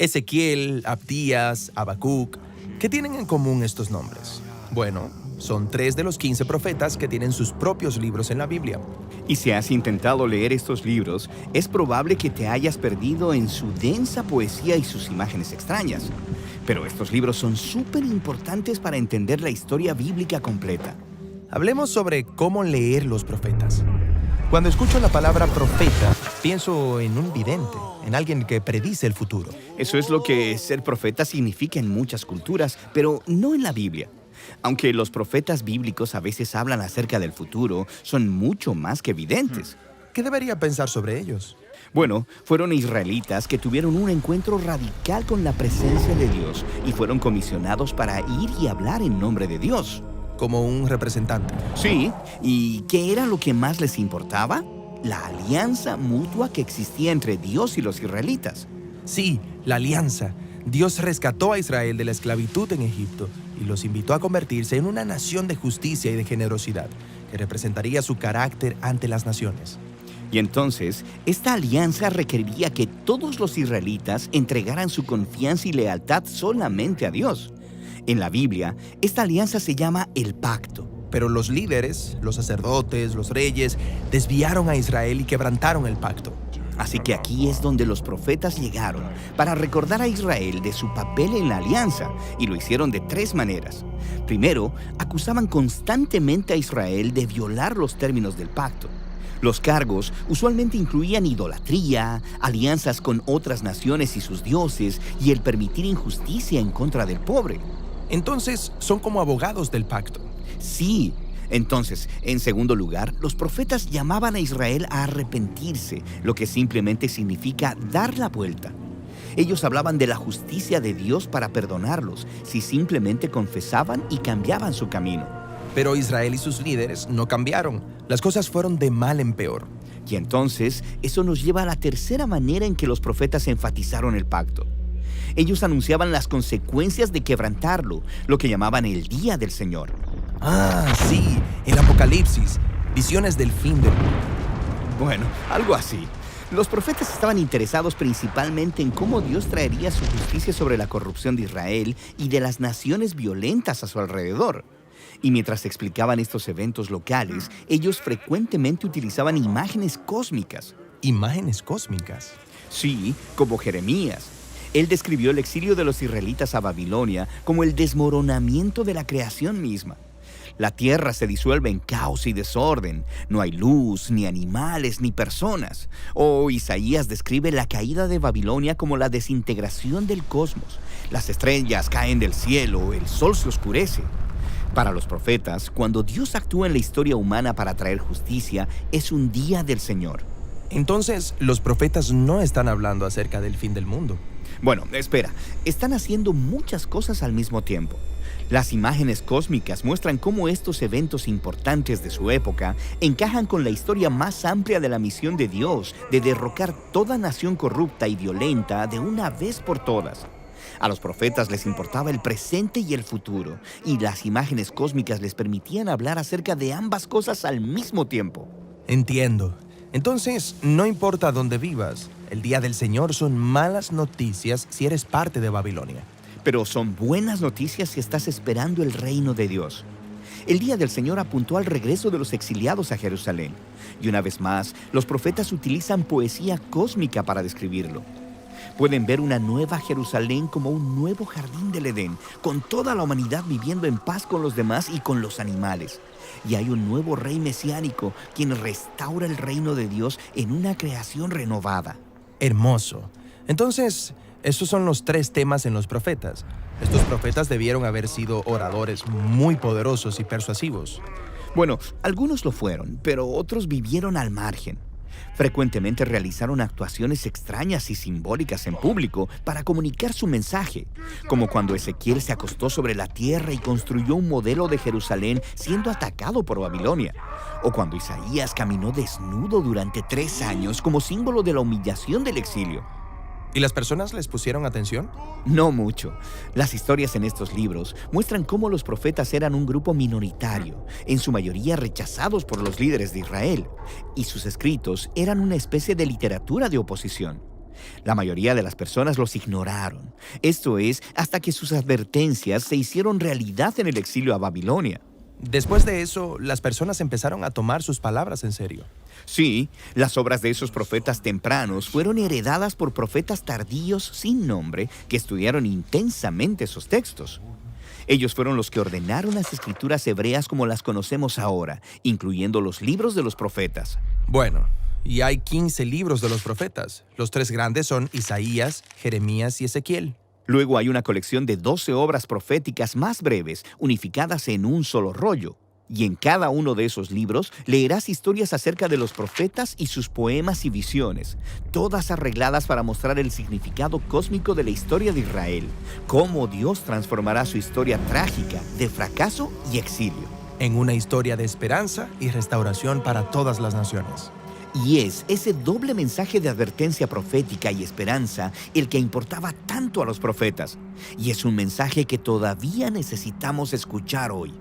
Ezequiel, Abdías, Habacuc. ¿Qué tienen en común estos nombres? Bueno, son 3 de los 15 profetas que tienen sus propios libros en la Biblia. Y si has intentado leer estos libros, es probable que te hayas perdido en su densa poesía y sus imágenes extrañas. Pero estos libros son súper importantes para entender la historia bíblica completa. Hablemos sobre cómo leer los profetas. Cuando escucho la palabra profeta, pienso en un vidente, en alguien que predice el futuro. Eso es lo que ser profeta significa en muchas culturas, pero no en la Biblia. Aunque los profetas bíblicos a veces hablan acerca del futuro, son mucho más que videntes. ¿Qué debería pensar sobre ellos? Bueno, fueron israelitas que tuvieron un encuentro radical con la presencia de Dios y fueron comisionados para ir y hablar en nombre de Dios. Como un representante. Sí, ¿y qué era lo que más les importaba? La alianza mutua que existía entre Dios y los israelitas. Sí, la alianza. Dios rescató a Israel de la esclavitud en Egipto y los invitó a convertirse en una nación de justicia y de generosidad, que representaría su carácter ante las naciones. Y entonces, esta alianza requeriría que todos los israelitas entregaran su confianza y lealtad solamente a Dios. En la Biblia, esta alianza se llama el pacto. Pero los líderes, los sacerdotes, los reyes, desviaron a Israel y quebrantaron el pacto. Así que aquí es donde los profetas llegaron para recordar a Israel de su papel en la alianza, y lo hicieron de 3 maneras. Primero, acusaban constantemente a Israel de violar los términos del pacto. Los cargos usualmente incluían idolatría, alianzas con otras naciones y sus dioses, y el permitir injusticia en contra del pobre. Entonces, son como abogados del pacto. Sí. Entonces, en segundo lugar, los profetas llamaban a Israel a arrepentirse, lo que simplemente significa dar la vuelta. Ellos hablaban de la justicia de Dios para perdonarlos, si simplemente confesaban y cambiaban su camino. Pero Israel y sus líderes no cambiaron. Las cosas fueron de mal en peor. Y entonces, eso nos lleva a la tercera manera en que los profetas enfatizaron el pacto. Ellos anunciaban las consecuencias de quebrantarlo, lo que llamaban el día del Señor. Ah, sí, el Apocalipsis, visiones del fin del mundo. Bueno, algo así. Los profetas estaban interesados principalmente en cómo Dios traería su justicia sobre la corrupción de Israel y de las naciones violentas a su alrededor. Y mientras explicaban estos eventos locales, ellos frecuentemente utilizaban imágenes cósmicas. ¿Imágenes cósmicas? Sí, como Jeremías. Él describió el exilio de los israelitas a Babilonia como el desmoronamiento de la creación misma. La tierra se disuelve en caos y desorden. No hay luz, ni animales, ni personas. O Isaías describe la caída de Babilonia como la desintegración del cosmos. Las estrellas caen del cielo, el sol se oscurece. Para los profetas, cuando Dios actúa en la historia humana para traer justicia, es un día del Señor. Entonces, los profetas no están hablando acerca del fin del mundo. Bueno, espera, están haciendo muchas cosas al mismo tiempo. Las imágenes cósmicas muestran cómo estos eventos importantes de su época encajan con la historia más amplia de la misión de Dios de derrocar toda nación corrupta y violenta de una vez por todas. A los profetas les importaba el presente y el futuro, y las imágenes cósmicas les permitían hablar acerca de ambas cosas al mismo tiempo. Entiendo. Entonces, no importa dónde vivas, el día del Señor son malas noticias si eres parte de Babilonia. Pero son buenas noticias si estás esperando el reino de Dios. El día del Señor apuntó al regreso de los exiliados a Jerusalén. Y una vez más, los profetas utilizan poesía cósmica para describirlo. Pueden ver una nueva Jerusalén como un nuevo jardín del Edén, con toda la humanidad viviendo en paz con los demás y con los animales. Y hay un nuevo rey mesiánico, quien restaura el reino de Dios en una creación renovada. Hermoso. Entonces, esos son los 3 temas en los profetas. Estos profetas debieron haber sido oradores muy poderosos y persuasivos. Bueno, algunos lo fueron, pero otros vivieron al margen. Frecuentemente realizaron actuaciones extrañas y simbólicas en público para comunicar su mensaje, como cuando Ezequiel se acostó sobre la tierra y construyó un modelo de Jerusalén siendo atacado por Babilonia, o cuando Isaías caminó desnudo durante 3 años como símbolo de la humillación del exilio. ¿Y las personas les pusieron atención? No mucho. Las historias en estos libros muestran cómo los profetas eran un grupo minoritario, en su mayoría rechazados por los líderes de Israel, y sus escritos eran una especie de literatura de oposición. La mayoría de las personas los ignoraron. Esto es, hasta que sus advertencias se hicieron realidad en el exilio a Babilonia. Después de eso, las personas empezaron a tomar sus palabras en serio. Sí, las obras de esos profetas tempranos fueron heredadas por profetas tardíos sin nombre que estudiaron intensamente esos textos. Ellos fueron los que ordenaron las escrituras hebreas como las conocemos ahora, incluyendo los libros de los profetas. Bueno, y hay 15 libros de los profetas. Los 3 grandes son Isaías, Jeremías y Ezequiel. Luego hay una colección de 12 obras proféticas más breves, unificadas en un solo rollo. Y en cada uno de esos libros leerás historias acerca de los profetas y sus poemas y visiones, todas arregladas para mostrar el significado cósmico de la historia de Israel, cómo Dios transformará su historia trágica de fracaso y exilio. En una historia de esperanza y restauración para todas las naciones. Y es ese doble mensaje de advertencia profética y esperanza el que importaba tanto a los profetas. Y es un mensaje que todavía necesitamos escuchar hoy.